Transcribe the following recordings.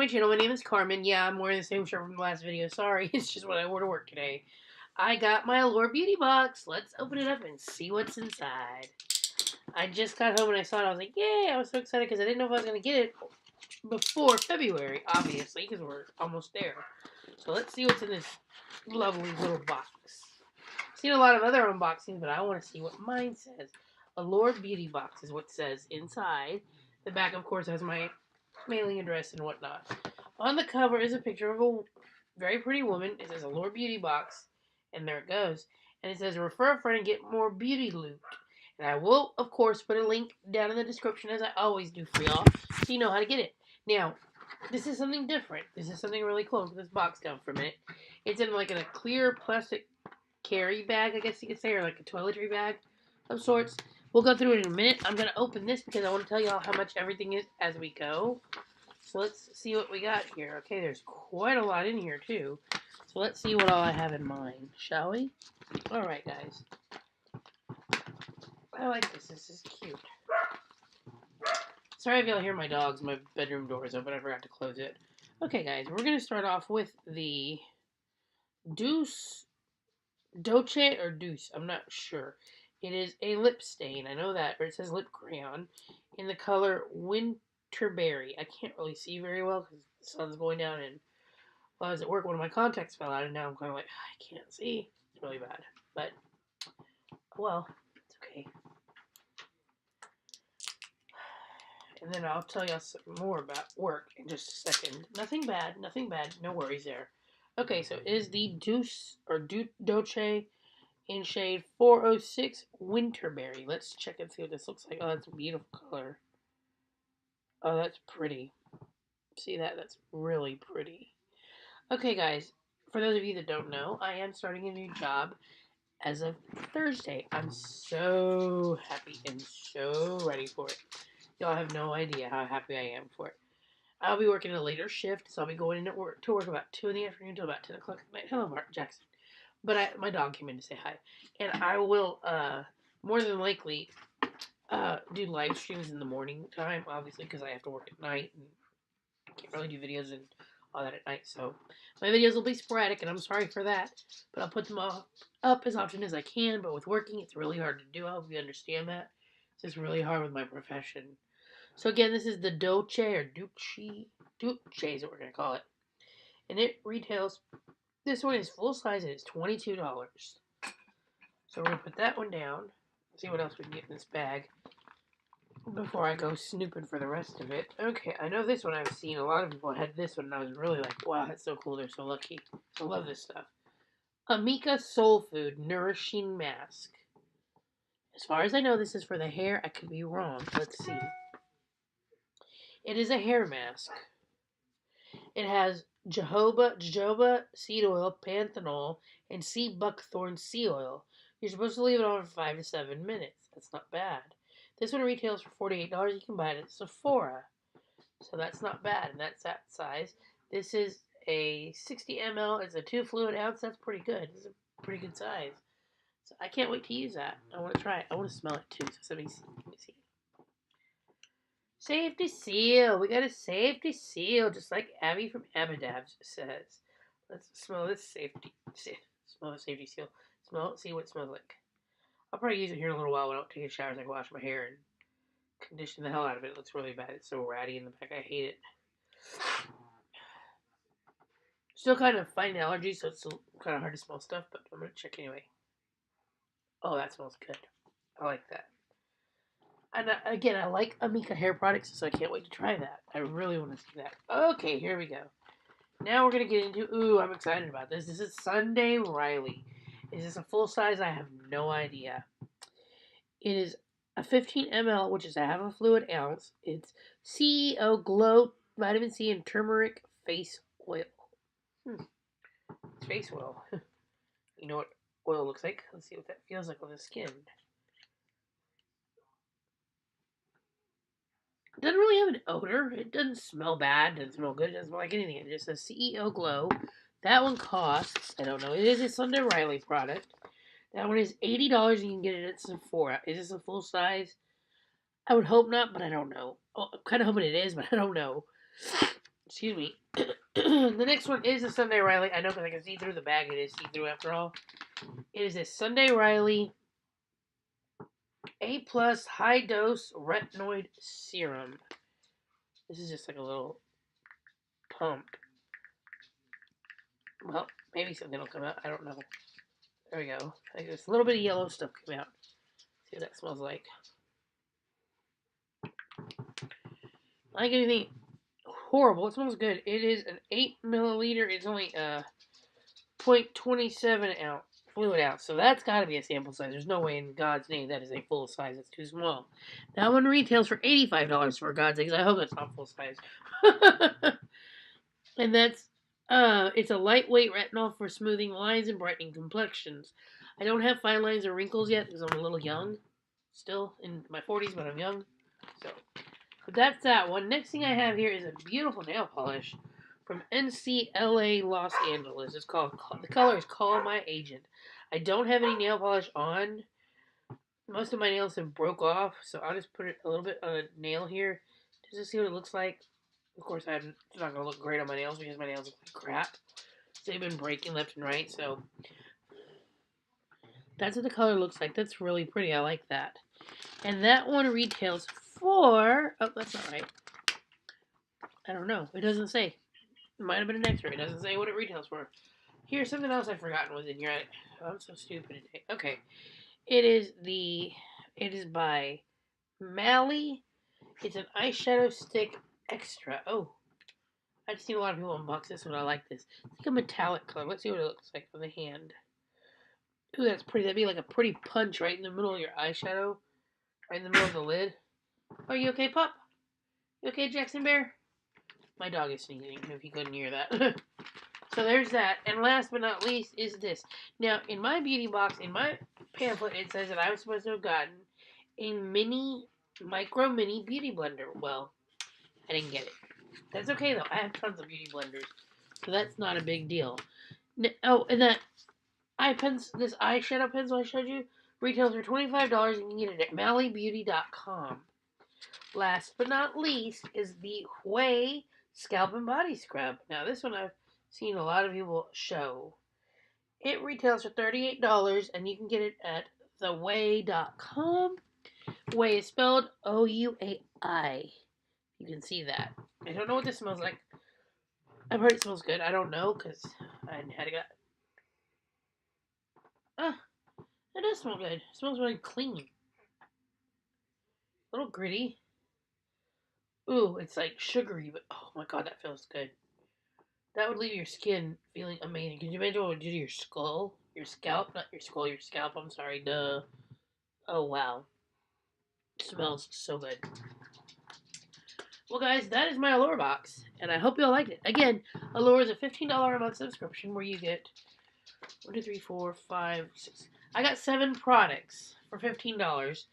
my channel. My name is Carmen. Yeah, I'm wearing the same shirt from the last video. Sorry, it's just what I wore to work today. I got my Allure beauty box. Let's open it up and see what's inside. I just got home and I saw it. I was like, yay! I was so excited because I didn't know if I was going to get it before February, obviously, because we're almost there. So let's see what's in this lovely little box. I've seen a lot of other unboxings, but I want to see what mine says. Allure beauty box is what it says inside. The back, of course, has my mailing address and whatnot. On the cover is a picture of a very pretty woman. It says Allure beauty box, and there it goes. And it says refer a friend and get more beauty loot. And I will, of course, put a link down in the description as I always do for y'all, so you know how to get it. Now, this is something different. This is something really cool. Put this box down for a minute. It's in like in a clear plastic carry bag, I guess you could say, or like a toiletry bag of sorts. We'll go through it in a minute. I'm going to open this because I want to tell y'all how much everything is as we go. So let's see what we got here. Okay, there's quite a lot in here too. So let's see what all I have in mind, shall we? Alright, guys. I like this. This is cute. Sorry if y'all hear my dogs. My bedroom door is open. I forgot to close it. Okay, guys. We're going to start off with the Dolce or Deuce. I'm not sure. It is a lip stain. I know that. Or it says lip crayon in the color Winterberry. I can't really see very well because the sun's going down, and while I was at work, one of my contacts fell out, and now I'm kind of like, I can't see. It's really bad. But, well, it's okay. And then I'll tell y'all some more about work in just a second. Nothing bad. No worries there. Okay, so it is the Dolce in shade 406 Winterberry. Let's check and see what this looks like. Oh, that's a beautiful color. Oh, that's pretty. See that? That's really pretty. Okay, guys. For those of you that don't know, I am starting a new job as of Thursday. I'm so happy and so ready for it. Y'all have no idea how happy I am for it. I'll be working a later shift, so I'll be going to work about 2 in the afternoon until about 10 o'clock at night. Hello, Mark Jackson. But my dog came in to say hi. And I will, more than likely, do live streams in the morning time, obviously, because I have to work at night and can't really do videos and all that at night. So my videos will be sporadic, and I'm sorry for that. But I'll put them all up as often as I can. But with working, it's really hard to do. I hope you understand that. It's just really hard with my profession. So again, this is the Dolce or Duce is what we're going to call it. And it retails, this one is full size and it's $22. So we're going to put that one down. See what else we can get in this bag before I go snooping for the rest of it. Okay, I know this one I've seen. A lot of people had this one and I was really like, wow, that's so cool. They're so lucky. I love this stuff. Amika Soul Food Nourishing Mask. As far as I know, this is for the hair. I could be wrong. Let's see. It is a hair mask. It has jojoba seed oil, panthenol, and sea buckthorn sea oil. You're supposed to leave it on for 5 to 7 minutes. That's not bad. This one retails for $48. You can buy it at Sephora. So that's not bad, and that's that size. This is a 60 ml. It's a 2 fluid ounce. That's pretty good. It's a pretty good size. So I can't wait to use that. I want to try it. I want to smell it too. So let me see. Safety seal. We got a safety seal, just like Abby from Abadabs says. Let's smell this smell the safety seal. Smell it, see what it smells like. I'll probably use it here in a little while when I don't take a shower so I can wash my hair and condition the hell out of it. It looks really bad. It's so ratty in the back. I hate it. Still kind of fighting allergies, so it's still kind of hard to smell stuff, but I'm going to check anyway. Oh, that smells good. I like that. And again, I like Amika hair products, so I can't wait to try that. I really want to see that. Okay, here we go. Now we're going to get into, ooh, I'm excited about this. This is Sunday Riley. Is this a full size? I have no idea. It is a 15 ml, which is a half a fluid ounce. It's CEO Glow Vitamin C and Turmeric Face Oil. It's face oil. You know what oil looks like? Let's see what that feels like on the skin. It doesn't really have an odor. It doesn't smell bad. It doesn't smell good. It doesn't smell like anything. It just says CEO Glow. That one costs, I don't know. It is a Sunday Riley product. That one is $80 and you can get it at Sephora. Is this a full size? I would hope not, but I don't know. Oh, I'm kind of hoping it is, but I don't know. Excuse me. The next one is a Sunday Riley. I know because I can see through the bag. It is see-through after all. It is a Sunday Riley A+ high dose retinoid serum. This is just like a little pump. Well, maybe something will come out. I don't know. There we go. Like this little bit of yellow stuff came out. See what that smells like. Like anything horrible. It smells good. It is an 8 milliliter. It's only 0.27 ounce fluid ounce. So that's got to be a sample size. There's no way in God's name that is a full size. It's too small. That one retails for $85 for God's sakes. I hope that's not full size. And that's it's a lightweight retinol for smoothing lines and brightening complexions. I don't have fine lines or wrinkles yet because I'm a little young. Still in my 40s, but I'm young. So, but that's that one. Next thing I have here is a beautiful nail polish from NCLA Los Angeles. It's called, the color is Call My Agent. I don't have any nail polish on. Most of my nails have broke off, so I'll just put it a little bit on a nail here just to see what it looks like. Of course, it's not going to look great on my nails because my nails look like crap. They've been breaking left and right, so that's what the color looks like. That's really pretty. I like that. And that one retails for... Oh, that's not right. I don't know. It doesn't say. It might have been an X-ray. It doesn't say what it retails for. Here's something else I've forgotten was in here. I'm so stupid today. Okay. It is by Mally. It's an eyeshadow stick extra. Oh. I've seen a lot of people unbox this one. I like this. It's like a metallic color. Let's see what it looks like on the hand. Ooh, that's pretty. That'd be like a pretty punch right in the middle of your eyeshadow. Right in the middle of the lid. Are you okay, pup? You okay, Jackson Bear? My dog is sneezing, if you couldn't hear that. So there's that. And last but not least is this. Now, in my beauty box, in my pamphlet, it says that I was supposed to have gotten a micro mini beauty blender. Well, I didn't get it. That's okay, though. I have tons of beauty blenders. So that's not a big deal. Oh, and that this eyeshadow pencil I showed you retails for $25 and you can get it at mallybeauty.com. Last but not least is the Huey Scalp and Body Scrub. Now, this one I've seen a lot of people show. It retails for $38 and you can get it at thehuey.com. Huey is spelled O-U-A-I. You can see that. I don't know what this smells like. I've heard it smells good. I don't know because I hadn't had it. It does smell good. It smells really clean. A little gritty. Ooh, it's like sugary, but oh my god, that feels good. That would leave your skin feeling amazing. Can you imagine what it would do to your skull? Your scalp? Not your skull, your scalp, I'm sorry. Duh. Oh, wow. It smells so good. Well, guys, that is my Allure box, and I hope you all liked it. Again, Allure is a $15 a month subscription where you get 1, 2, 3, 4, 5, 6. I got 7 products for $15,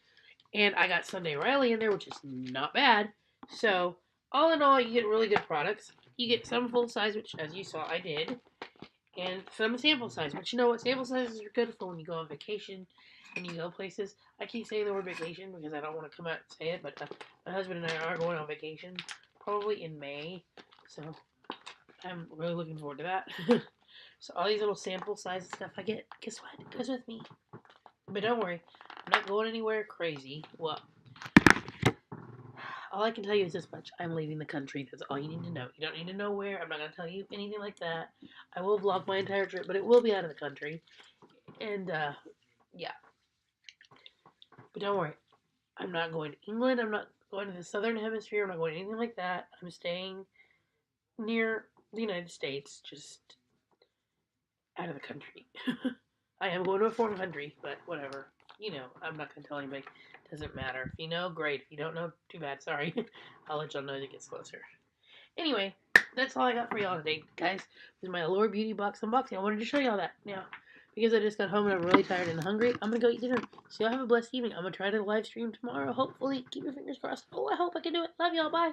and I got Sunday Riley in there, which is not bad. So, all in all, you get really good products. You get some full size, which, as you saw, I did, and some sample size. But you know what? Sample sizes are good for when you go on vacation and you go places. I keep saying the word vacation because I don't want to come out and say it, but my husband and I are going on vacation, probably in May. So, I'm really looking forward to that. So, all these little sample size stuff I get, guess what? It goes with me. But don't worry, I'm not going anywhere crazy. Well, all I can tell you is this much. I'm leaving the country. That's all you need to know. You don't need to know where. I'm not going to tell you anything like that. I will vlog my entire trip, but it will be out of the country. And, yeah. But don't worry. I'm not going to England. I'm not going to the Southern Hemisphere. I'm not going to anything like that. I'm staying near the United States, just out of the country. I am going to a foreign country, but whatever. You know, I'm not going to tell anybody. Doesn't matter. If you know, great. If you don't know, too bad. Sorry. I'll let y'all know as it gets closer. Anyway, that's all I got for y'all today, guys. This is my Allure Beauty Box unboxing. I wanted to show y'all that. Now, because I just got home and I'm really tired and hungry, I'm going to go eat dinner. So y'all have a blessed evening. I'm going to try to live stream tomorrow. Hopefully. Keep your fingers crossed. Oh, I hope I can do it. Love y'all. Bye.